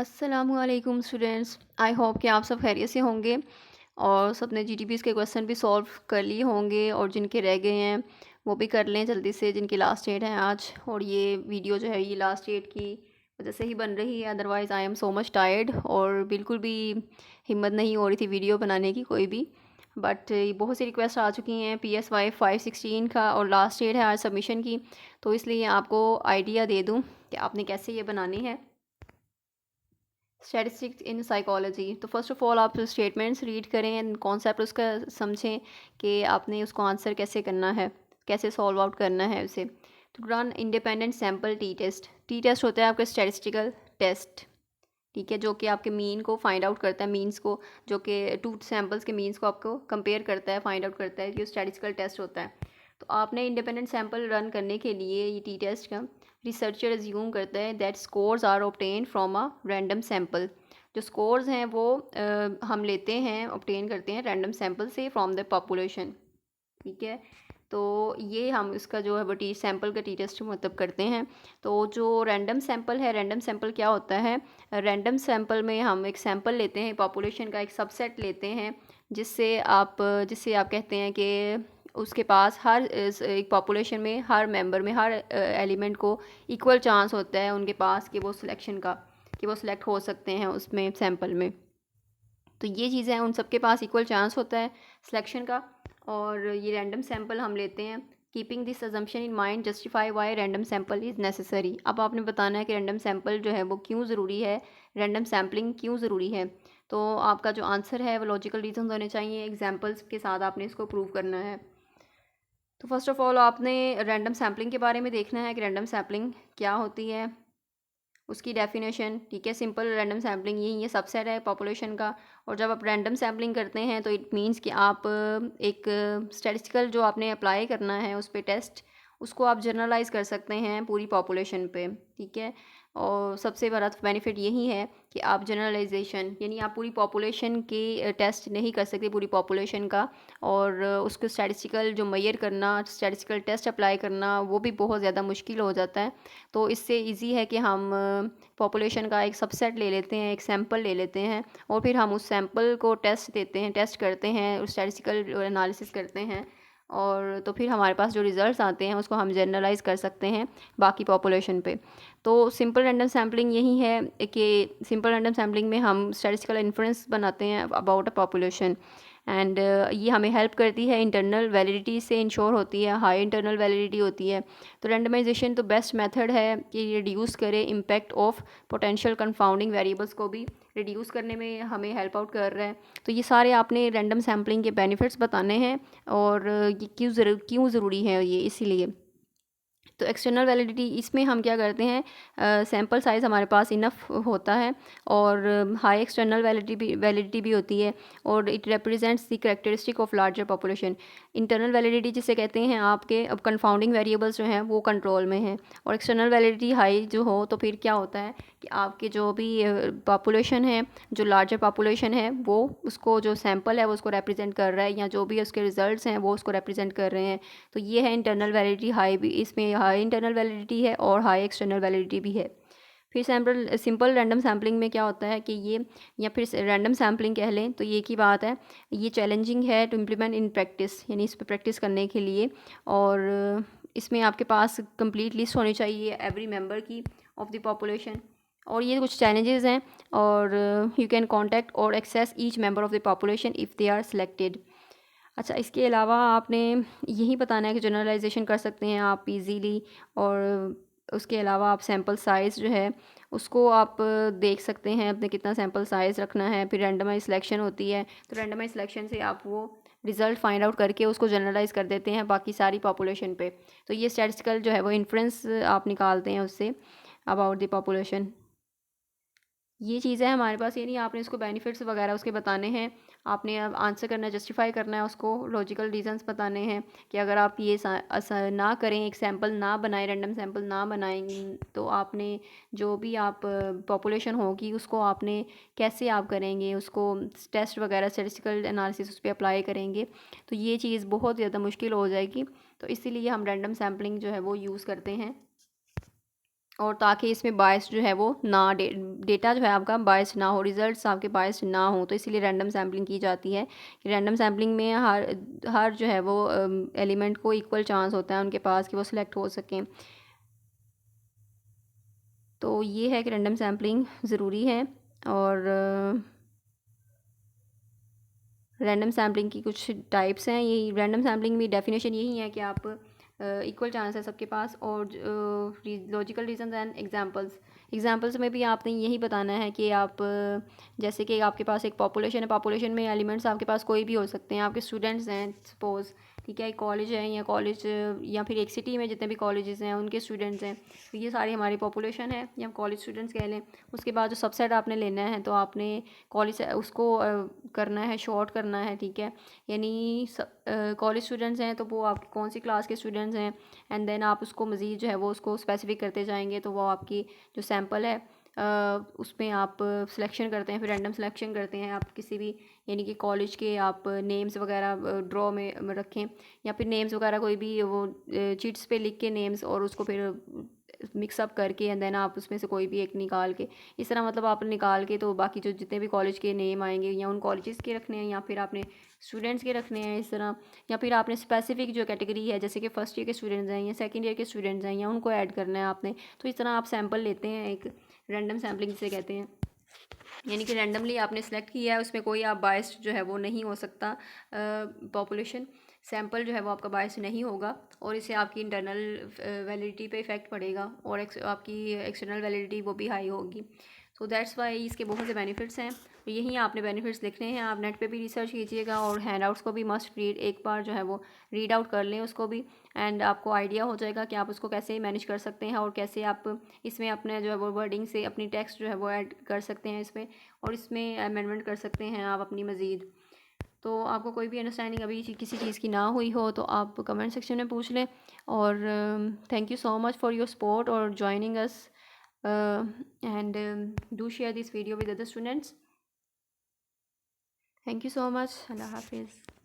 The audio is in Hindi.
अस्सलामुअलैकुम स्टूडेंट्स। आई होप कि आप सब खैरियत से होंगे और सबने जीटीपीज़ के क्वेश्चन भी सॉल्व कर लिए होंगे और जिनके रह गए हैं वो भी कर लें जल्दी से, जिनकी लास्ट डेट है आज। और ये वीडियो जो है ये लास्ट डेट की वजह से ही बन रही है, otherwise I am so much tired और बिल्कुल भी हिम्मत नहीं हो रही थी वीडियो बनाने की कोई भी। बट बहुत सी रिक्वेस्ट आ चुकी हैं PSY 516 का और लास्ट डेट है आज सबमिशन की, तो इसलिए आपको आइडिया दे दूँ कि आपने कैसे ये बनानी है। स्टैटिस्टिक्स इन साइकोलॉजी, तो फर्स्ट ऑफ ऑल आप स्टेटमेंट्स रीड करें एंड कॉन्सेप्ट उसका समझें कि आपने उसको आंसर कैसे करना है, कैसे सॉल्व आउट करना है उसे। तो run independent sample t test होता है आपका स्टैटिस्टिकल टेस्ट, ठीक है, जो कि आपके मीन को फाइंड आउट करता है, मीन्स को, जो कि टू सैम्पल्स के मीन्स को आपको कंपेयर करता है, फाइंड आउट करता है, ये स्टैटिस्टिकल टेस्ट होता है। तो आपने इंडिपेंडेंट सैम्पल रन करने के लिए ये टी टेस्ट का रिसर्चर एज्यूम करता है that scores are obtain from a random sample. जो स्कोर्स हैं वो हम लेते हैं, ऑब्टेन करते हैं रैंडम सैम्पल से फ्रॉम द पॉपुलेशन, ठीक है। तो ये हम इसका जो है वो टी सैम्पल का टी टेस्ट मतलब करते हैं। तो जो रैंडम सैम्पल है, रैंडम सैम्पल क्या होता है? रैंडम सैम्पल में हम एक सैम्पल लेते हैं, पॉपुलेशन का एक सबसेट लेते हैं, जिससे आप कहते हैं कि उसके पास हर एक पॉपुलेशन में हर मेंबर में हर एलिमेंट को इक्वल चांस होता है उनके पास कि वो सिलेक्शन का, कि वो सिलेक्ट हो सकते हैं उसमें सैम्पल में। तो ये चीज़ें उन सबके पास इक्वल चांस होता है सिलेक्शन का। और ये रैंडम सैम्पल हम लेते हैं। Keeping this assumption in mind justify why random sample is necessary. अब आपने बताना है कि रैंडम सैम्पल जो है वो क्यों ज़रूरी है, रैंडम सैम्पलिंग क्यों ज़रूरी है। तो आपका जो आंसर है वो लॉजिकल रीजन होने चाहिए, एग्जाम्पल्स के साथ आपने इसको प्रूव करना है। तो फर्स्ट ऑफ़ ऑल आपने रैंडम सैम्पलिंग के बारे में देखना है कि रैंडम सैम्पलिंग क्या होती है, उसकी डेफिनेशन, ठीक है। सिंपल रैंडम सैम्पलिंग ये सबसेट है पॉपुलेशन का। और जब आप रैंडम सैम्पलिंग करते हैं तो इट मीन्स कि आप एक स्टैटिस्टिकल जो आपने अप्लाई करना है उस पर टेस्ट, उसको आप जनरलाइज कर सकते हैं पूरी पॉपुलेशन पे, ठीक है। और सबसे बड़ा बेनिफिट यही है कि आप जनरलाइजेशन, यानी आप पूरी पॉपुलेशन की टेस्ट नहीं कर सकते पूरी पॉपुलेशन का, और उसको स्टैटिस्टिकल जो मेजर करना, स्टैटिस्टिकल टेस्ट अप्लाई करना वो भी बहुत ज़्यादा मुश्किल हो जाता है। तो इससे इजी है कि हम पॉपुलेशन का एक सबसेट ले लेते हैं, एक सैंपल ले लेते हैं और फिर हम उस सैंपल को टेस्ट देते हैं, टेस्ट करते हैं, स्टैटिस्टिकल एनालिसिस करते हैं, और तो फिर हमारे पास जो रिज़ल्ट्स आते हैं उसको हम जनरलाइज कर सकते हैं बाकी पॉपुलेशन पे। तो सिंपल रैंडम सैम्पलिंग यही है कि सिंपल रैंडम सैम्पलिंग में हम स्टैटिस्टिकल इन्फ्रेंस बनाते हैं अबाउट अ पॉपुलेशन, एंड ये हमें हेल्प करती है, इंटरनल वैलिडिटी से इंश्योर होती है, हाई इंटरनल वैलिडिटी होती है। तो रैंडमाइजेशन तो बेस्ट मेथड है कि रिड्यूस करे impact of potential confounding variables को भी रिड्यूस करने में हमें हेल्प आउट कर रहा है। तो ये सारे आपने रैंडम सैम्पलिंग के बेनिफिट्स बताने हैं और ये क्यों ज़रूरी है ये, इसीलिए। तो एक्सटर्नल वैलिडिटी, इसमें हम क्या करते हैं, सैम्पल साइज़ हमारे पास इनफ होता है और हाई एक्सटर्नल वैलिडिटी भी होती है, और it represents the characteristic of larger population. Internal validity जिसे कहते हैं आपके, अब कंफाउंडिंग वेरिएबल्स जो हैं वो कंट्रोल में हैं, और एक्सटर्नल वैलिडिटी हाई जो हो तो फिर क्या होता है कि आपके जो भी पॉपुलेशन है, जो लार्जर पॉपुलेशन है, वो उसको जो सैम्पल है वो उसको रिप्रेजेंट कर रहा है, या जो भी उसके रिजल्ट्स हैं वो उसको रिप्रेजेंट कर रहे हैं। तो ये है इंटरनल वैलिडिटी हाई, भी इसमें हाई इंटरनल वैलिडिटी है और हाई एक्सटर्नल वैलिडिटी भी है। फिर सिंपल रैंडम सैम्पलिंग में क्या होता है कि ये, या फिर रैंडम सैम्पलिंग कह लें तो ये की बात है, ये चैलेंजिंग है टू इम्प्लीमेंट इन प्रैक्टिस, यानी इस पर प्रैक्टिस करने के लिए। और इसमें आपके पास कंप्लीट लिस्ट होनी चाहिए एवरी मेंबर की ऑफ द पॉपुलेशन, और ये कुछ चैलेंजेस हैं। और यू कैन कॉन्टैक्ट और access each member of the population if they are selected. अच्छा, इसके अलावा आपने यही बताना है कि जनरलाइजेशन कर सकते हैं आप इजीली, और उसके अलावा आप सैंपल साइज़ जो है उसको आप देख सकते हैं अपने कितना सैंपल साइज़ रखना है। फिर रैंडमाइज सिलेक्शन होती है, तो रैंडमाइज सिलेक्शन से आप वो रिज़ल्ट फाइंड आउट करके उसको जनरलाइज कर देते हैं बाकी सारी पॉपुलेशन पे। तो ये स्टैटिस्टिकल जो है वो इन्फ्रेंस आप निकालते हैं उससे अबाउट द पॉपुलेशन। ये चीज़ है हमारे पास, यानी आपने इसको बेनिफिट्स वगैरह उसके बताने हैं, आपने अब आंसर करना है, जस्टिफाई करना है उसको, लॉजिकल रीजंस बताने हैं कि अगर आप ये ना करें, एक सैंपल ना बनाएं, रैंडम सैंपल ना बनाएंगे, तो आपने जो भी आप पॉपुलेशन होगी उसको आपने कैसे आप करेंगे, उसको टेस्ट वगैरह स्टैटिस्टिकल एनालिसिस उस पर अप्लाई करेंगे, तो ये चीज़ बहुत ज़्यादा मुश्किल हो जाएगी। तो इसीलिए हम रैंडम सैम्पलिंग जो है वो यूज़ करते हैं। और ताकि इसमें बायस जो है वो ना डेटा जो है आपका बायस ना हो, रिजल्ट्स आपके बायस ना हो, तो इसीलिए रैंडम सैम्पलिंग की जाती है। रैंडम सैम्पलिंग में हर जो है वो एलिमेंट को इक्वल चांस होता है उनके पास कि वो सिलेक्ट हो सकें। तो ये है कि रैंडम सैम्पलिंग ज़रूरी है। और रैंडम सैम्पलिंग की कुछ टाइप्स हैं। यही रैंडम सैम्पलिंग में डेफिनेशन यही है कि आप इक्वल चांस है सबके पास। और लॉजिकल रीजंस एंड एग्जांपल्स में भी आपने यही बताना है कि आप जैसे कि आपके पास एक पॉपुलेशन है, पॉपुलेशन में एलिमेंट्स आपके पास कोई भी हो सकते हैं, आपके स्टूडेंट्स हैं सपोज़, ठीक है, एक कॉलेज है या कॉलेज या फिर एक सिटी में जितने भी कॉलेजेस हैं उनके स्टूडेंट्स हैं, तो ये सारी हमारी पॉपुलेशन है या हम कॉलेज स्टूडेंट्स कह लें। उसके बाद जो सबसेट आपने लेना है तो आपने कॉलेज उसको करना है, शॉर्ट करना है, ठीक है। यानी कॉलेज स्टूडेंट्स हैं तो वो आपकी कौन सी क्लास के स्टूडेंट्स हैं, एंड देन आप उसको मज़ीद जो है वो उसको स्पेसिफिक करते जाएंगे, तो वो आपकी जो सैम्पल है उसमें आप सिलेक्शन करते हैं, फिर रैंडम सिलेक्शन करते हैं आप किसी भी, यानी कि कॉलेज के आप नेम्स वगैरह ड्रॉ में रखें, या फिर नेम्स वगैरह कोई भी वो चीट्स पे लिख के नेम्स, और उसको फिर मिक्सअप करके एंड देन आप उसमें से कोई भी एक निकाल के, इस तरह मतलब आप निकाल के, तो बाकी जो जितने भी कॉलेज के नेम आएंगे या उन कॉलेजेस के रखने हैं या फिर आपने स्टूडेंट्स के रखने हैं इस तरह, या फिर आपने स्पेसिफिक जो कैटेगरी है जैसे कि फर्स्ट ईयर के स्टूडेंट्स हैं या सेकंड ईयर के स्टूडेंट्स हैं या उनको ऐड करना है आपने, तो इस तरह आप सैम्पल लेते हैं, एक रैंडम सैम्पलिंग जिसे कहते हैं। यानी कि रैंडमली आपने सेलेक्ट किया है, उसमें कोई आप बायस्ड जो है वो नहीं हो सकता, पॉपुलेशन सैम्पल जो है वो आपका बायस नहीं होगा, और इससे आपकी इंटरनल वैलिडिटी पे इफ़ेक्ट पड़ेगा और आपकी एक्सटर्नल वैलिडिटी वो भी हाई होगी। सो दैट्स वाई इसके बहुत से बेनिफिट्स हैं, तो यही आपने बेनिफिट्स लिखने हैं। आप नेट पे भी रिसर्च कीजिएगा और हैंडआउट्स को भी मस्ट रीड, एक बार जो है वो रीड आउट कर लें उसको भी, एंड आपको आइडिया हो जाएगा कि आप उसको कैसे मैनेज कर सकते हैं और कैसे आप इसमें अपने जो है वो वर्डिंग से अपनी टेक्स्ट जो है वो ऐड कर सकते हैं इसमें, और इसमें अमेंडमेंट कर सकते हैं आप अपनी मज़ीद। तो आपको कोई भी अंडरस्टैंडिंग अभी किसी चीज़ की ना हुई हो तो आप कमेंट सेक्शन में पूछ लें। और thank you so much for your support और joining us, and do share this video with other students. Thank you so much. अल्लाह हाफिज़।